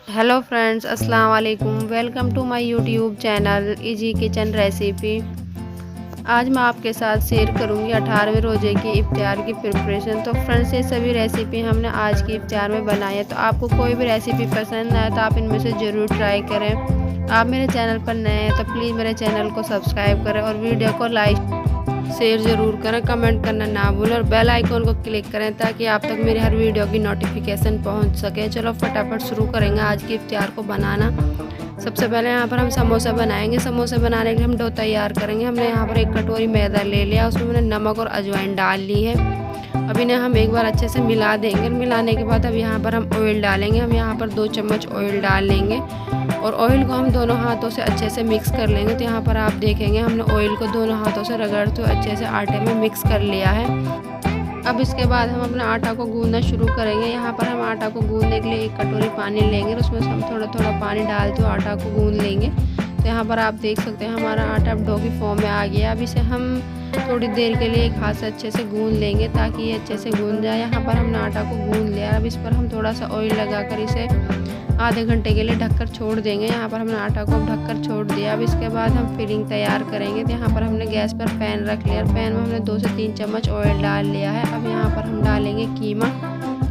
Hello friends, अस्सलाम वालेकुम। Welcome to my YouTube channel easy kitchen recipe. आज मैं आपके साथ शेयर करूंगी 18वें रोज़े की इफ्तार की प्रिपरेशन। तो फ्रेंड्स, ये सभी रेसिपी हमने आज की इफ्तार में बनाई है। तो आपको कोई भी रेसिपी पसंद आए तो आप इनमें से ज़रूर ट्राई करें। आप मेरे चैनल पर नए हैं तो प्लीज़ मेरे चैनल को सब्सक्राइब करें और वीडियो को लाइक शेयर ज़रूर करें, कमेंट करना ना भूलें और बेल आइकन को क्लिक करें ताकि आप तक मेरी हर वीडियो की नोटिफिकेशन पहुंच सके। चलो फटाफट शुरू करेंगे आज की इफ्तार को बनाना। सबसे पहले यहाँ पर हम समोसा बनाएंगे। समोसा बनाने के लिए हम डो तैयार करेंगे। हमने यहाँ पर 1 कटोरी मैदा ले लिया, उसमें मैंने नमक और अजवाइन डाल ली है। अब इन्हें हम एक बार अच्छे से मिला देंगे। मिलाने के बाद अब यहाँ पर हम ऑयल डालेंगे। हम यहाँ पर 2 चम्मच ऑयल डाल लेंगे और ऑयल को हम दोनों हाथों से अच्छे से मिक्स कर लेंगे। तो यहाँ पर आप देखेंगे हमने ऑयल को दोनों हाथों से रगड़ते हुए अच्छे से आटे में मिक्स कर लिया है। अब इसके बाद हम अपना आटा को गूंदना शुरू करेंगे। यहाँ पर हम आटा को गूंदने के लिए 1 कटोरी पानी लेंगे और उसमें से हम थोड़ा थोड़ा पानी डालते हुए आटा को गूंद लेंगे। तो यहाँ पर आप देख सकते हैं हमारा आटा अब डो की फॉर्म में आ गया। अब इसे हम थोड़ी देर के लिए एक हाथ से अच्छे से गूंद लेंगे ताकि ये अच्छे से गूंद जाए। यहाँ पर हमने आटा को गूंद लिया। अब इस पर हम थोड़ा सा ऑयल लगाकर इसे आधे घंटे के लिए ढककर छोड़ देंगे। यहाँ पर हमने आटा को ढककर छोड़ दिया। अब इसके बाद हम फिलिंग तैयार करेंगे। तो यहाँ पर हमने गैस पर पैन रख लिया और पैन में हमने 2 से 3 चम्मच ऑयल डाल लिया है। अब यहाँ पर हम डालेंगे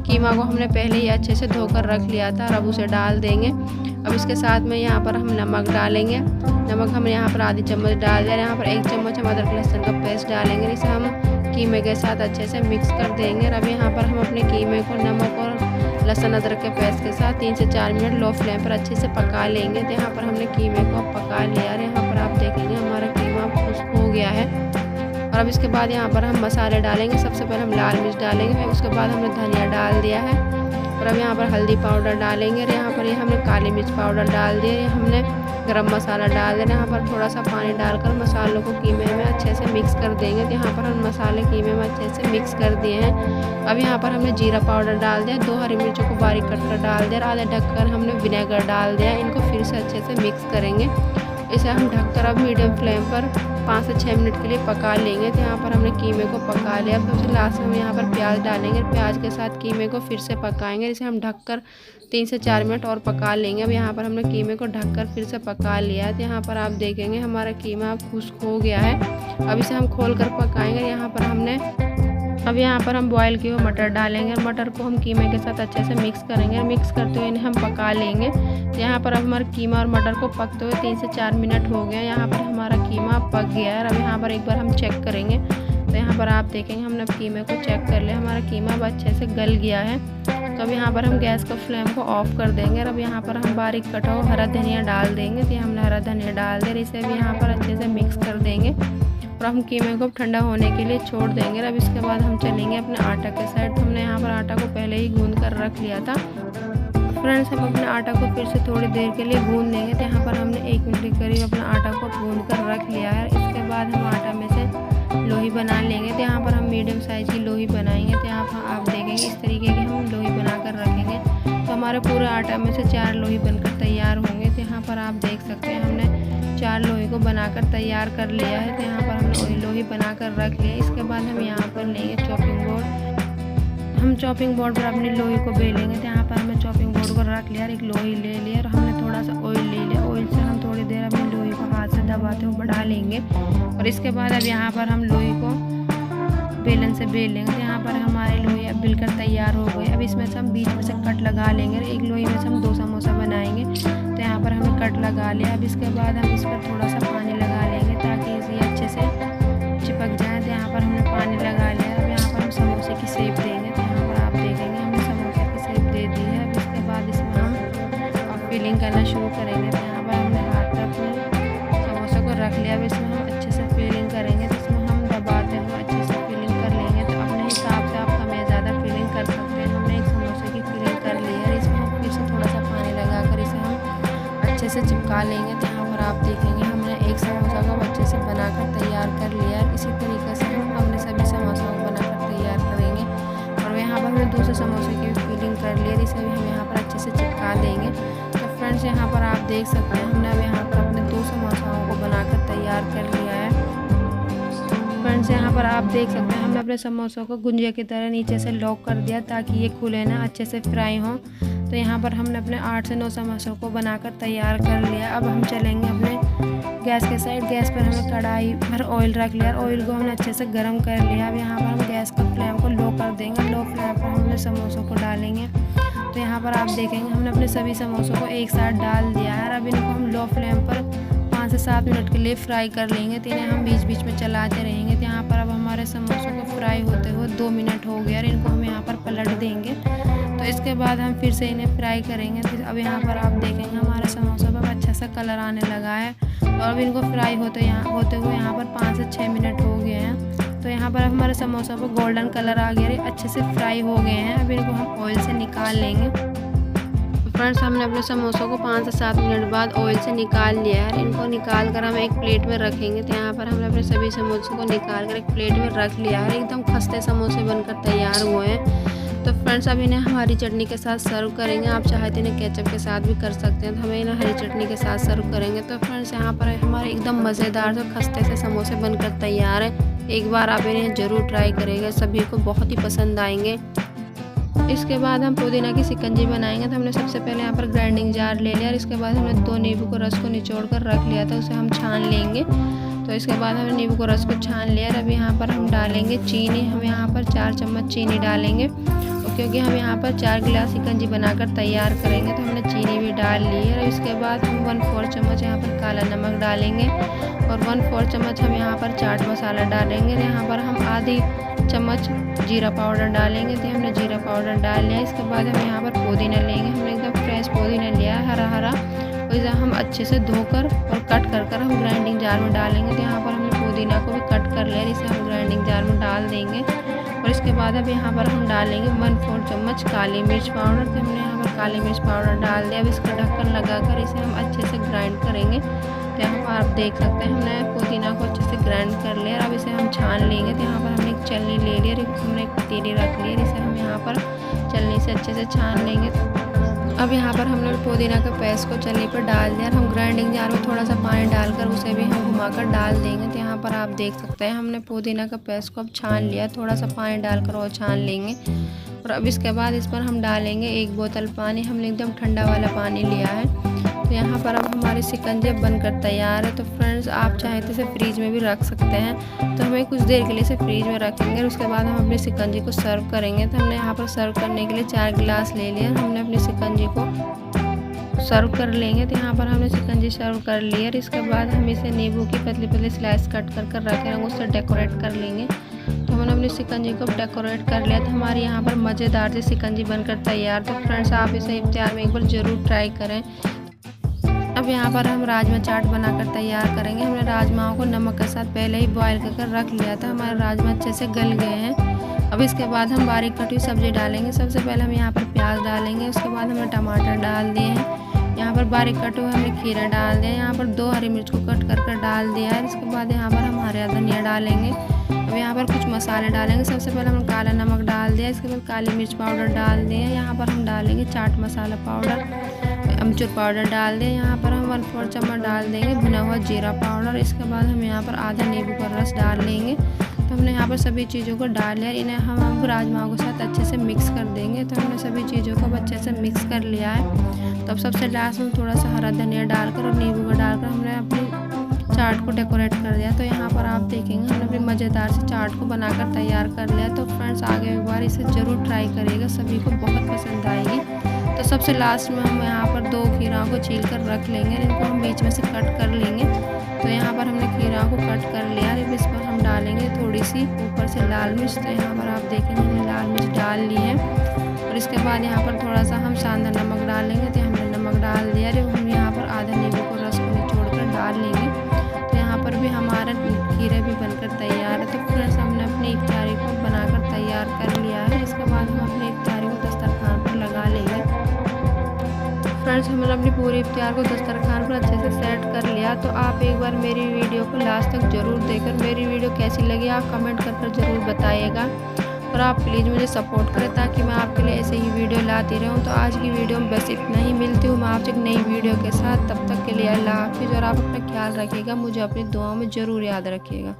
कीमा को हमने पहले ही अच्छे से धोकर रख लिया था और अब उसे डाल देंगे। अब इसके साथ में यहाँ पर हम नमक डालेंगे। नमक हमने यहाँ पर आधी चम्मच डाल दिया। यहाँ पर 1 चम्मच हम अदरक लहसुन का पेस्ट डालेंगे। इसे हम कीमे के साथ अच्छे से मिक्स कर देंगे। अब यहाँ पर हम अपने कीमे को नमक और लहसुन अदरक के पेस्ट के साथ 3 से 4 मिनट लो फ्लेम पर अच्छे से पका लेंगे। तो यहाँ पर हमने कीमे को पका लिया है। यहाँ पर आप देखेंगे हमारा कीमा खुश्क हो गया है। और अब इसके बाद यहाँ पर हम मसाले डालेंगे। सबसे पहले हम लाल मिर्च डालेंगे, फिर उसके बाद हमने धनिया डाल दिया है और अब यहाँ पर हल्दी पाउडर डालेंगे। और यहाँ पर हमने काली मिर्च पाउडर डाल दिया। हमने गरम मसाला डाल देना। यहाँ पर थोड़ा सा पानी डालकर मसालों को कीमे में अच्छे से मिक्स कर देंगे। तो यहाँ पर हम मसाले कीमे में अच्छे से मिक्स कर दिए हैं। अब यहाँ पर हमने जीरा पाउडर डाल दिया, 2 हरी मिर्चों को बारीक कट कर डाल दिया, आधे ढककर हमने विनेगर डाल दिया। इनको फिर से अच्छे से मिक्स करेंगे। इसे हम ढककर अब मीडियम फ्लेम पर 5 से 6 मिनट के लिए पका लेंगे। तो यहाँ पर हमने कीमे को पका लिया। अब सबसे लास्ट में हम यहाँ पर प्याज डालेंगे। प्याज के साथ कीमे को फिर से पकाएंगे। इसे हम ढककर 3 से 4 मिनट और पका लेंगे। अब यहाँ पर हमने कीमे को ढककर फिर से पका लिया है। तो यहाँ पर आप देखेंगे हमारा कीमा अब खुश्क हो गया है। अब इसे हम खोल कर पकाएंगे। अब यहाँ पर हम बॉयल किए हुए मटर डालेंगे और मटर को हम कीमे के साथ अच्छे से मिक्स करेंगे। मिक्स करते हुए इन्हें हम पका लेंगे। तो यहाँ पर अब हमारा कीमा और मटर को पकते हुए 3 से 4 मिनट हो गए। यहाँ पर हमारा कीमा पक गया है। अब यहाँ पर एक बार हम चेक करेंगे। तो यहाँ पर आप देखेंगे हमने अब कीमे को चेक कर लिया, हमारा कीमा अब अच्छे से गल गया है। तो अब यहाँ पर हम गैस का फ्लेम को ऑफ कर देंगे और अब यहाँ पर हम बारीक कटा हुआ हरा धनिया डाल देंगे। तो हमने हरा धनिया डाल दिया। इसे भी यहाँ पर अच्छे से मिक्स कर देंगे और हम कीमे को ठंडा होने के लिए छोड़ देंगे। अब इसके बाद हम चलेंगे अपने आटा के साइड। हमने यहाँ पर आटा को पहले ही गूंद कर रख लिया था। फ्रेंड्स, हम अपने आटा को फिर से थोड़ी देर के लिए गूंद लेंगे। तो यहाँ पर हमने 1 मिनट के करीब अपना आटा को गूंद कर रख लिया है। इसके बाद हम आटा में से लोही बना लेंगे। तो यहाँ पर हम मीडियम साइज़ की लोही बनाएंगे। तो यहाँ पर आप देखेंगे इस तरीके की हम लोही बना कर रखेंगे। तो हमारे पूरे आटा में से 4 लोही बनकर तैयार होंगे। तो यहाँ पर आप देख सकते हैं हमने 4 लोही को बनाकर तैयार कर लिया है। तो यहाँ पर हमने लोही बनाकर रख लिया। इसके बाद हम यहाँ पर लेंगे चॉपिंग बोर्ड। हम चॉपिंग बोर्ड पर अपनी लोही को बेलेंगे। तो यहाँ पर हमने चॉपिंग बोर्ड को रख लिया और एक लोही ले लिया और हमने थोड़ा सा ऑयल ले लिया। ऑयल से हम थोड़ी देर अपनी लोही को हाथ से दबाते हुए बढ़ा लेंगे और इसके बाद अब यहाँ पर हम लोही को बेलन से बेल लेंगे। तो यहाँ पर हमारी लोही अब बिलकर तैयार हो गई। अब इसमें से हम बीच में से कट लगा लेंगे और एक लोही में से हम 2 समोसा बनाएंगे। तो यहाँ पर हमने कट लगा लिया। अब इसके बाद हम इस पर थोड़ा सा पानी लगा लेंगे ताकि ये अच्छे से चिपक जाए। तो यहाँ पर हमने पानी लगा लिया। अब यहाँ पर हम समोसे की शेप देंगे। तो यहाँ पर आप देखेंगे हमने समोसे की शेप दे दी है। अब इसके बाद इसमें हम फिलिंग करना शुरू करेंगे। तो यहाँ पर हमने हाथ पर अपने समोसे को रख लिया। अब इसमें हम अच्छे से फिलिंग करेंगे। तो इसमें हम दबाते हुए अच्छे से फिलिंग कर लेंगे। तो अपने हिसाब से आप कम या ज़्यादा फिलिंग कर सकते हैं। हमने एक समोसे की फिलिंग कर ली है। इसमें हम फिर से थोड़ा सा पानी लगाकर इसे हम अच्छे से चिपका लेंगे। तो यहाँ पर आप देखेंगे हमने एक समोसा को अच्छे से बनाकर तैयार कर लिया है। इसी तरीके से हमने सभी समोसा को बनाकर तैयार करेंगे। और यहाँ पर हमने दूसरे समोसे की फिलिंग कर ली है। इसे भी हम यहाँ पर अच्छे से चिपका देंगे। तो फ्रेंड्स, यहाँ पर आप देख सकते हैं हमने अब यहाँ पर अपने 2 समोसाओं को बनाकर तैयार कर लिया है। फ्रेंड्स, यहाँ पर आप देख सकते हैं हमने अपने समोसों को गुंजिया की तरह नीचे से लॉक कर दिया ताकि ये खुले ना, अच्छे से फ्राई हों। तो यहाँ पर हमने अपने 8 से 9 समोसों को बनाकर तैयार कर लिया। अब हम चलेंगे अपने गैस के साइड। गैस पर हमने कढ़ाई भर ऑयल रख लिया। ऑयल को हमने अच्छे से गर्म कर लिया। अब यहाँ पर हम गैस का फ्लेम को लो कर देंगे। लो फ्लेम पर हमने समोसों को डालेंगे। तो यहाँ पर आप देखेंगे हमने अपने सभी समोसों को एक साथ डाल दिया है। अब इनको हम लो फ्लेम पर 5 से 7 मिनट के लिए फ्राई कर लेंगे। तो इन्हें हम बीच बीच में चलाते रहेंगे। तो यहाँ पर अब हमारे समोसों को फ्राई होते हुए 2 मिनट हो गया और इनको हम यहाँ पर पलट देंगे। तो इसके बाद हम फिर से इन्हें फ्राई करेंगे। तो अब यहाँ पर आप देखेंगे हमारे समोसों पर अच्छा सा कलर आने लगा है और अब इनको फ्राई होते हुए यहाँ पर 5 से 6 मिनट हो गए हैं। तो यहाँ पर अब हमारे समोसों पर गोल्डन कलर आ गया, अच्छे से फ्राई हो गए हैं। अब इनको हम ऑयल से निकाल लेंगे। फ्रेंड्स, हमने अपने समोसों को 5 से 7 मिनट बाद ऑयल से निकाल लिया है। इनको निकाल कर हम एक प्लेट में रखेंगे। तो यहाँ पर हमने अपने सभी समोसों को निकाल कर एक प्लेट में रख लिया है। एकदम खस्ते समोसे बनकर तैयार हुए हैं। तो फ्रेंड्स, अब इन्हें हमारी चटनी के साथ सर्व करेंगे। आप चाहे तो इन्हें केचप के साथ भी कर सकते हैं। तो हमें इन्हें हरी चटनी के साथ सर्व करेंगे। तो फ्रेंड्स, यहाँ पर हमारे एकदम मज़ेदार से खस्ते से समोसे बनकर तैयार हैं। एक बार आप इन्हें ज़रूर ट्राई करेंगे, सभी को बहुत ही पसंद आएंगे। इसके बाद हम पुदीना की शिकंजी बनाएंगे। तो हमने सबसे पहले यहाँ पर ग्राइंडिंग जार ले लिया और इसके बाद हमने 2 नींबू को रस को निचोड़ कर रख लिया था, उसे हम छान लेंगे। तो इसके बाद हमने नींबू को रस को छान लिया और अब यहाँ पर हम डालेंगे चीनी। हम यहाँ पर 4 चम्मच चीनी डालेंगे क्योंकि हम यहाँ पर 4 गिलास शिकंजी बनाकर तैयार करेंगे। तो हमने चीनी भी डाल ली है और इसके बाद हम 1/4 चम्मच यहाँ पर काला नमक डालेंगे और 1/4 चम्मच हम यहाँ पर चाट मसाला डालेंगे। यहाँ पर हम आधी चम्मच जीरा पाउडर डालेंगे। तो हमने जीरा पाउडर डाल लिया। इसके बाद हम यहाँ पर पुदीना लेंगे। हमने एकदम फ्रेश पुदीना लिया है, हरा हरा। इसे हम अच्छे से धोकर और कट कर हम ग्राइंडिंग जार में डालेंगे। तो यहाँ पर हमने पुदीना को भी कट कर लिया, इसे हम ग्राइंडिंग जार में डाल देंगे। और इसके बाद अब यहाँ पर हम डालेंगे 1/4 चम्मच काली मिर्च पाउडर। तो हमने यहाँ पर काली मिर्च पाउडर डाल दिया। अब इसका ढक्कन लगाकर इसे हम अच्छे से ग्राइंड करेंगे। तो यहाँ पर आप देख सकते हैं हमने पुदीना को अच्छे से ग्राइंड कर लिया। अब इसे हम छान लेंगे। तो यहाँ पर हमने एक छलनी ले ली और हमने एक पतीली रख ली, इसे हम यहाँ पर छलनी से अच्छे से छान लेंगे। अब यहाँ पर हमने पुदीना के पेस्ट को छलनी पर डाल दिया और हम ग्राइंडिंग जार में थोड़ा सा पानी डालकर उसे भी हम घुमाकर डाल देंगे। तो यहाँ पर आप देख सकते हैं हमने पुदीना के पेस्ट को अब छान लिया, थोड़ा सा पानी डालकर और छान लेंगे। और अब इसके बाद इस पर हम डालेंगे 1 बोतल पानी। हमने एकदम ठंडा वाला पानी लिया है। तो यहाँ पर अब हमारी शिकंजी बनकर तैयार है। तो फ्रेंड्स, आप चाहें तो इसे फ्रीज में भी रख सकते हैं। तो हमें कुछ देर के लिए इसे फ्रीज में रखेंगे और उसके बाद हम अपनी शिकंजी को सर्व करेंगे। तो हमने यहाँ पर सर्व करने के लिए 4 गिलास ले लिया। हमने अपनी शिकंजी को सर्व कर लेंगे। तो यहाँ पर हमने शिकंजी सर्व कर ली और इसके बाद हम इसे नींबू की पतली पतली स्लाइस कट कर रखेंगे, उससे डेकोरेट कर लेंगे। तो हमने अपनी शिकंजी को डेकोरेट कर लिया। तो हमारी यहाँ पर मज़ेदार सी शिकंजी बनकर तैयार। तो फ्रेंड्स, आप इसे इफ्तियार में एक बार ज़रूर ट्राई करें। अब यहाँ पर हम राजमा चाट बनाकर तैयार करेंगे। हमने राजमाओं को नमक के साथ पहले ही बॉईल कर रख लिया था। हमारे राजमा अच्छे से गल गए हैं। अब इसके बाद हम बारीक कटी सब्जी डालेंगे। सबसे पहले हम यहाँ पर प्याज डालेंगे, उसके बाद हमने टमाटर डाल दिए हैं। यहाँ पर बारीक कटे हुए हमने खीरा डाल दिया। यहाँ पर 2 हरी मिर्च को कट कर डाल दिया है। इसके बाद यहाँ पर हम हरा धनिया डालेंगे। अब यहाँ पर कुछ मसाले डालेंगे। सबसे पहले हमने काला नमक डाल दिया, इसके बाद काली मिर्च पाउडर डाल दिया। यहाँ पर हम डालेंगे चाट मसाला पाउडर, अमचूर पाउडर डाल दें। यहाँ पर हम 1/4 चम्मच डाल देंगे भुना हुआ जीरा पाउडर। इसके बाद हम यहाँ पर आधा नींबू का रस डाल लेंगे। तो हमने यहाँ पर सभी चीज़ों को डाल लिया। इन्हें हम राजमाओं के साथ अच्छे से मिक्स कर देंगे। तो हमने सभी चीज़ों को अच्छे से मिक्स कर लिया है। तो अब सबसे लास्ट में थोड़ा सा हरा धनिया डालकर और नींबू को डालकर हमने अपनी चाट को डेकोरेट कर दिया। तो यहाँ पर आप देखेंगे हमने अपनी मज़ेदार से चाट को बनाकर तैयार कर लिया। तो फ्रेंड्स, आगे एक बार इसे ज़रूर ट्राई करिएगा, सभी को बहुत पसंद आएगी। तो सबसे लास्ट में हम यहाँ पर 2 खीराओं को छील कर रख लेंगे, इनको हम बीच में से कट कर लेंगे। तो यहाँ पर हमने खीराओं को कट कर लिया। अब इस पर हम डालेंगे थोड़ी सी ऊपर से लाल मिर्च। तो यहाँ पर आप देखेंगे हमने लाल मिर्च डाल ली है। और इसके बाद यहाँ पर थोड़ा सा हम सांदा नमक डालेंगे। तो हमने नमक डाल दिया। और हम यहाँ पर आधा नींबू को रस को निचोड़ कर डाल लेंगे। तो यहाँ पर भी हमारा खीरे भी बनकर तैयार है। तो फ्रेंड्स, हमने अपनी इफ्तारी को बनाकर तैयार कर लिया है। इसके बाद हम अपनी इफ्तारी को दस्तरखान पर लगा लेंगे। फ्रेंड्स, हमने अपनी पूरी इफ्तियार को दस्तरखान पर अच्छे से सेट कर लिया। तो आप एक बार मेरी वीडियो को लास्ट तक ज़रूर देखकर मेरी वीडियो कैसी लगी आप कमेंट कर ज़रूर बताइएगा। और आप प्लीज़ मुझे सपोर्ट करें ताकि मैं आपके लिए ऐसे ही वीडियो लाती रहूं। तो आज की वीडियो में बस इतना ही। मिलती हूँ मैं आपसे एक नई वीडियो के साथ। तब तक के लिए अल्लाह हाफिज़ और आप अपना ख्याल रखिएगा। मुझे अपनी दुआओं में ज़रूर याद रखिएगा।